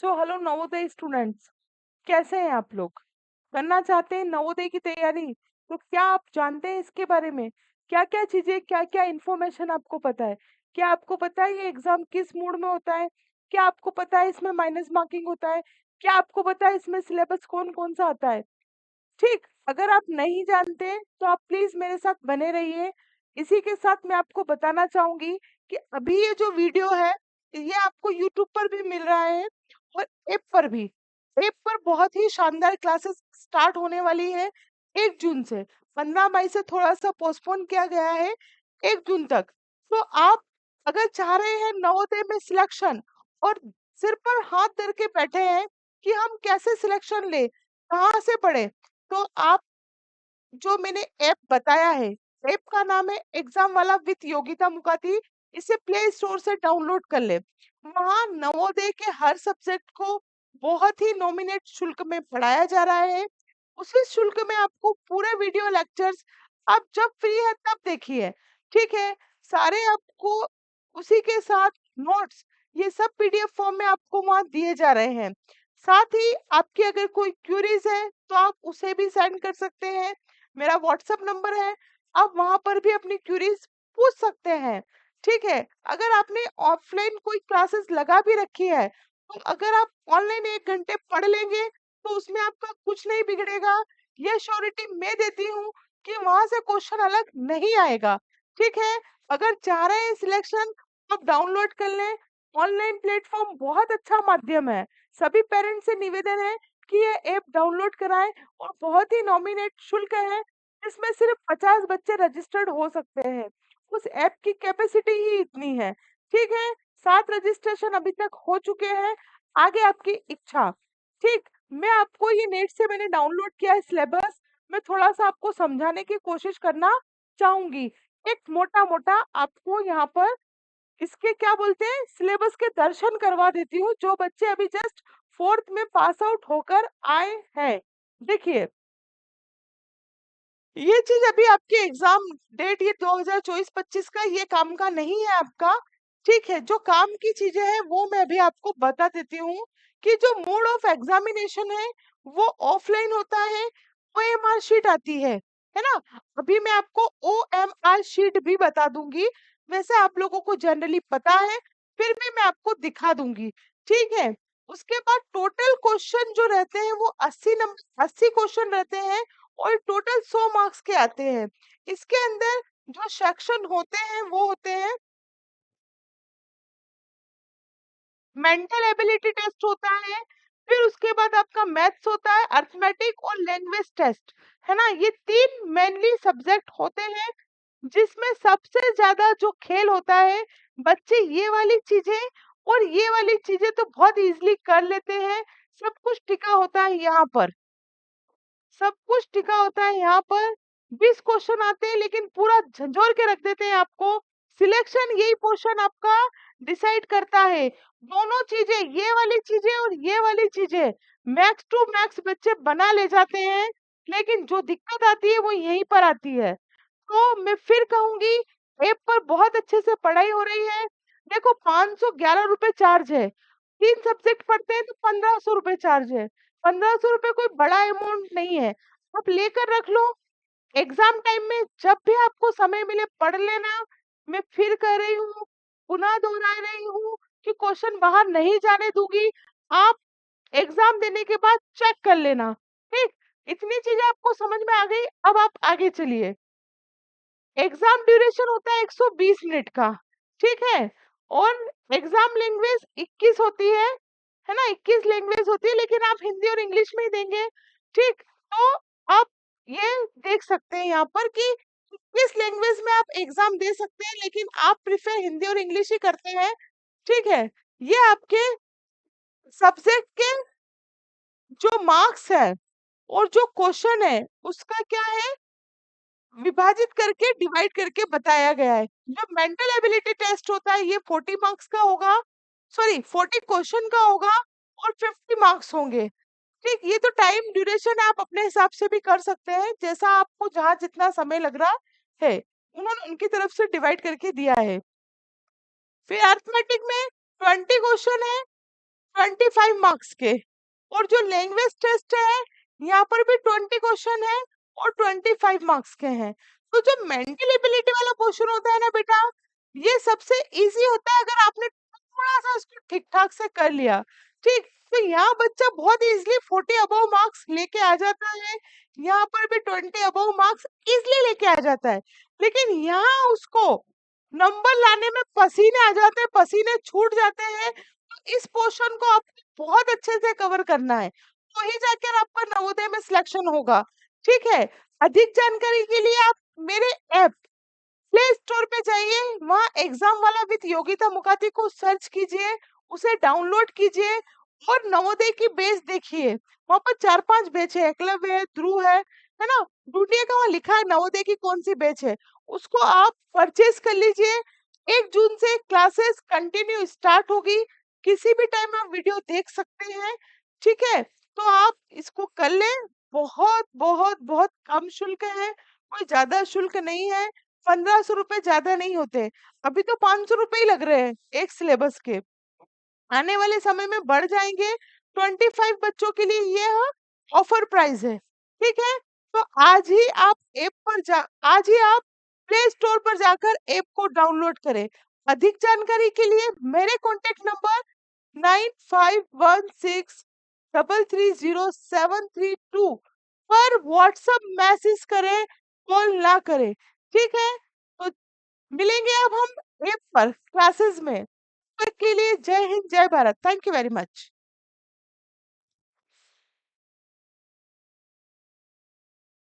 So hello Navodaya students, कैसे हैं आप लोग? करना चाहते हैं नवोदय की तैयारी? तो क्या आप जानते हैं इसके बारे में? क्या क्या चीजें, क्या क्या इंफॉर्मेशन आपको पता है? क्या आपको पता है ये एग्जाम किस मूड में होता है? क्या आपको पता है इसमें माइनस मार्किंग होता है? क्या आपको पता है इसमें सिलेबस कौन कौन सा आता है? ठीक, अगर आप नहीं जानते तो आप प्लीज मेरे साथ बने रहिए। इसी के साथ मैं आपको बताना चाहूंगी कि अभी ये जो वीडियो है ये आपको यूट्यूब पर भी मिल रहा है और ऐप पर भी। ऐप पर बहुत ही शानदार क्लासेस स्टार्ट होने वाली है 1 जून से। 15 मई से थोड़ा सा पोस्टपोन किया गया है 1 जून तक। तो आप अगर चाह रहे हैं नवोदय में सिलेक्शन और सिर पर हाथ धर के बैठे हैं कि हम कैसे सिलेक्शन ले, कहाँ से पढ़े, तो आप जो मैंने ऐप बताया है, ऐप का नाम है एग्जाम वाला विद योगिता मुखाती। इसे प्ले स्टोर से डाउनलोड कर ले। वहाँ नवोदय के हर सब्जेक्ट को बहुत ही नॉमिनेट शुल्क में पढ़ाया जा रहा है। उसी शुल्क में आपको पूरे वीडियो लेक्चर्स आप जब फ्री है तब देखिए। ठीक है, सारे आपको उसी के साथ नोट्स, ये सब पीडीएफ फॉर्म में आपको वहाँ दिए जा रहे हैं। साथ ही आपकी अगर कोई क्यूरीज है तो आप उसे भी सेंड कर सकते हैं। मेरा व्हाट्सएप नंबर है, आप वहां पर भी अपनी क्यूरीज पूछ सकते हैं। ठीक है, अगर आपने ऑफलाइन कोई क्लासेस लगा भी रखी है तो अगर आप ऑनलाइन 1 घंटे पढ़ लेंगे तो उसमें आपका कुछ नहीं बिगड़ेगा। ये श्योरिटी मैं देती हूँ कि वहां से क्वेश्चन अलग नहीं आएगा। ठीक है, अगर चाह रहे हैं सिलेक्शन, आप डाउनलोड कर लें। ऑनलाइन प्लेटफॉर्म बहुत अच्छा माध्यम है। सभी पेरेंट्स से निवेदन है कि ये ऐप डाउनलोड कराएं और बहुत ही नॉमिनेट शुल्क है। इसमें सिर्फ 50 बच्चे रजिस्टर्ड हो सकते हैं। उस ऐप की कैपेसिटी ही इतनी है। ठीक है, 7 रजिस्ट्रेशन अभी तक हो चुके हैं। आगे आपकी इच्छा। ठीक, मैं आपको ये नेट से मैंने डाउनलोड किया है सिलेबस। मैं थोड़ा सा आपको समझाने की कोशिश करना चाहूंगी। एक मोटा मोटा आपको यहाँ पर इसके क्या बोलते हैं सिलेबस के दर्शन करवा देती हूँ, जो बच्चे अभी जस्ट फोर्थ में पास आउट होकर आए हैं। देखिए, ये चीज अभी आपके एग्जाम डेट ये 2024-25 का ये काम का नहीं है आपका। ठीक है, जो काम की चीजें हैं वो मैं अभी आपको बता देती हूँ कि जो मोड ऑफ एग्जामिनेशन है वो ऑफलाइन होता है। ओएमआर शीट आती है ना। अभी मैं आपको ओएमआर शीट भी बता दूंगी। वैसे आप लोगों को जनरली पता है, फिर भी मैं आपको दिखा दूंगी। ठीक है, उसके बाद टोटल क्वेश्चन जो रहते हैं वो 80 नंबर 80 क्वेश्चन रहते हैं और टोटल 100 मार्क्स के आते हैं। इसके अंदर जो सेक्शन होते हैं वो होते हैं मेंटल एबिलिटी टेस्ट होता है, फिर उसके बाद आपका मैथ्स होता है, अर्थमेटिक और लैंग्वेज टेस्ट, है ना। ये 3 मेनली सब्जेक्ट होते हैं जिसमें सबसे ज्यादा जो खेल होता है, बच्चे ये वाली चीजें और ये वाली चीजें तो बहुत इजीली कर लेते हैं। सब कुछ टिका होता है यहाँ पर, सब कुछ टिका होता है यहाँ पर। 20 क्वेश्चन आते हैं लेकिन पूरा झंझोर के रख देते हैं आपको। सिलेक्शन यही पोर्शन आपका डिसाइड करता है। दोनों चीजें, ये वाली चीजें और ये वाली चीजें, मैक्स टू मैक्स बच्चे बना ले जाते हैं। लेकिन जो दिक्कत आती है वो यहीं पर आती है। तो मैं फिर कहूंगी, ऐप पर बहुत अच्छे से पढ़ाई हो रही है। देखो, 511 रुपए चार्ज है। 3 सब्जेक्ट पढ़ते हैं तो 1500 रुपए चार्ज है। 1500 रुपए कोई बड़ा अमाउंट नहीं है। आप लेकर रख लो, एग्जाम टाइम में जब भी आपको समय मिले पढ़ लेना। मैं फिर कह रही हूँ, पुनः दोहरा रही हूँ कि क्वेश्चन बाहर नहीं जाने दूंगी। आप एग्जाम देने के बाद चेक कर लेना। ठीक, इतनी चीजें आपको समझ में आ गई, अब आप आगे चलिए। एग्जाम ड्यूरेशन होता है 120 मिनट का। ठीक है, और एग्जाम लैंग्वेज 21 होती है ना। 21 लैंग्वेज होती है लेकिन आप हिंदी और इंग्लिश में ही देंगे। ठीक, तो आप ये देख सकते हैं यहाँ पर कि किस लैंग्वेज में आप एग्जाम दे सकते हैं, लेकिन आप प्रिफर हिंदी और इंग्लिश ही करते हैं। ठीक है, ये आपके सब्जेक्ट के जो मार्क्स है और जो क्वेश्चन है उसका क्या है, विभाजित करके डिवाइड करके बताया गया है। जो मेंटल एबिलिटी टेस्ट होता है ये 40 मार्क्स का होगा, सॉरी 40 क्वेश्चन का होगा और 50 मार्क्स होंगे। ठीक, ये तो टाइम ड्यूरेशन आप अपने हिसाब से भी कर सकते हैं, जैसा आपको जहाँ जितना समय लग रहा है उन्होंने उनकी तरफ से डिवाइड करके दिया है। फिर अर्थमेटिक में 20 क्वेश्चन है, 25 मार्क्स के। और जो लैंग्वेज टेस्ट है, यहाँ पर भी 20 क्वेश्चन है और 25 मार्क्स के हैं। तो जो मेंटल एबिलिटी वाला क्वेश्चन होता है ना बेटा, ये सबसे इजी होता है अगर आपने थोड़ा सा उसको ठीक ठाक से कर लिया। ठीक, तो यहाँ बच्चा बहुत इजीली 40 अबव मार्क्स लेके आ जाता है, यहाँ पर भी 20 अबव मार्क्स इजीली लेके आ जाता है। लेकिन यहाँ उसको नंबर लाने में पसीने आ जाते हैं, पसीने छूट जाते हैं। तो इस पोर्शन को आपको बहुत अच्छे से कवर करना है, तो ही जाकर आपका नवोदय में सिलेक्शन होगा। ठीक है, अधिक जानकारी के लिए आप मेरे ऐप प्ले स्टोर पे जाइए, वहाँ एग्जाम वाला विद योगिता मुखाती को सर्च कीजिए, उसे डाउनलोड कीजिए और नवोदय की बेस देखिए। वहाँ पर 4-5 बैच है, एकलव्य है, ध्रुव है ना? ढूंढिए का वहाँ लिखा है नवोदय की कौन सी बैच है, उसको आप परचेज कर लीजिए। 1 जून से क्लासेस कंटिन्यू स्टार्ट होगी, किसी भी टाइम आप वीडियो देख सकते हैं। ठीक है, तो आप इसको कर लें। बहुत बहुत बहुत कम शुल्क है, कोई ज्यादा शुल्क नहीं है। 1500 रुपए ज्यादा नहीं होते, अभी तो 500 रुपए ही लग रहे हैं एक सिलेबस के, आने वाले समय में बढ़ जाएंगे। 25 बच्चों के लिए ये ऑफर प्राइस है। ठीक है, तो आज ही आप प्ले स्टोर पर जाकर ऐप को डाउनलोड करें। अधिक जानकारी के लिए मेरे कॉन्टेक्ट नंबर 9516330732 पर व्हाट्सएप मैसेज करें, कॉल ना करें। ठीक है, तो मिलेंगे अब हम ऐप पर क्लासेस में। तब तक के लिए जय हिंद, जय Bharat. Thank you very much.